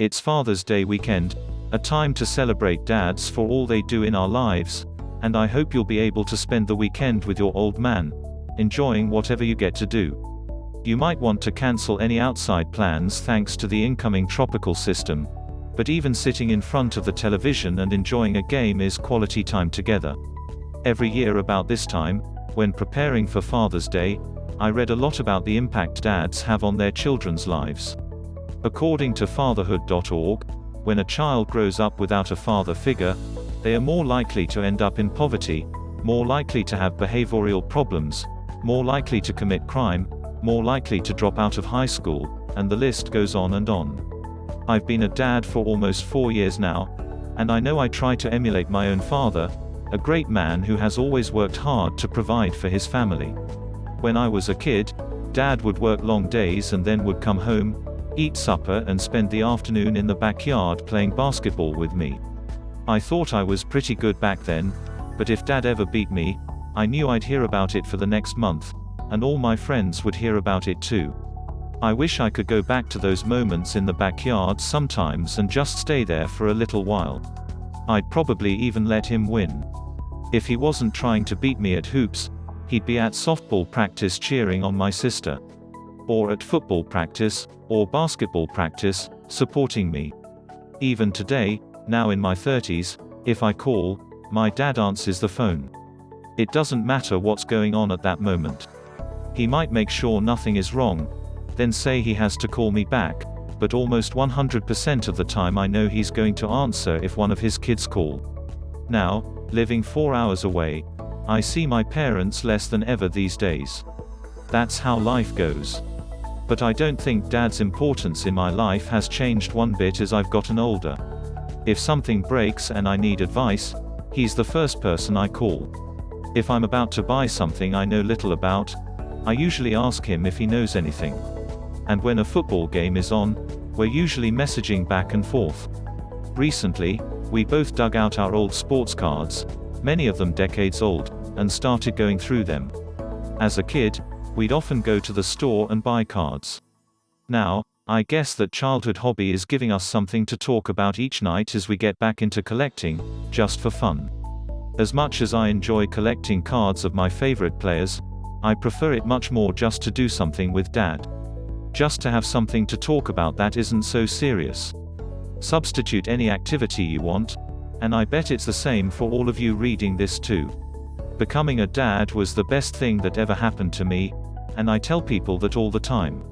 It's Father's Day weekend, a time to celebrate dads for all they do in our lives, and I hope you'll be able to spend the weekend with your old man, enjoying whatever you get to do. You might want to cancel any outside plans thanks to the incoming tropical system, but even sitting in front of the television and enjoying a game is quality time together. Every year about this time, when preparing for Father's Day, I read a lot about the impact dads have on their children's lives. According to fatherhood.org, when a child grows up without a father figure, they are more likely to end up in poverty, more likely to have behavioral problems, more likely to commit crime, more likely to drop out of high school, and the list goes on and on. I've been a dad for almost 4 years now, and I know I try to emulate my own father, a great man who has always worked hard to provide for his family. When I was a kid, Dad would work long days and then would come home, eat supper and spend the afternoon in the backyard playing basketball with me. I thought I was pretty good back then, but if Dad ever beat me, I knew I'd hear about it for the next month, and all my friends would hear about it too. I wish I could go back to those moments in the backyard sometimes and just stay there for a little while. I'd probably even let him win. If he wasn't trying to beat me at hoops, he'd be at softball practice cheering on my sister. Or at football practice, or basketball practice, supporting me. Even today, now in my 30s, if I call, my dad answers the phone. It doesn't matter what's going on at that moment. He might make sure nothing is wrong, then say he has to call me back, but almost 100% of the time I know he's going to answer if one of his kids call. Now, living 4 hours away, I see my parents less than ever these days. That's how life goes. But I don't think Dad's importance in my life has changed one bit as I've gotten older. If something breaks and I need advice, he's the first person I call. If I'm about to buy something I know little about, I usually ask him if he knows anything. And when a football game is on, we're usually messaging back and forth. Recently, we both dug out our old sports cards, many of them decades old, and started going through them. As a kid, we'd often go to the store and buy cards. Now, I guess that childhood hobby is giving us something to talk about each night as we get back into collecting, just for fun. As much as I enjoy collecting cards of my favorite players, I prefer it much more just to do something with Dad. Just to have something to talk about that isn't so serious. Substitute any activity you want, and I bet it's the same for all of you reading this too. Becoming a dad was the best thing that ever happened to me, and I tell people that all the time.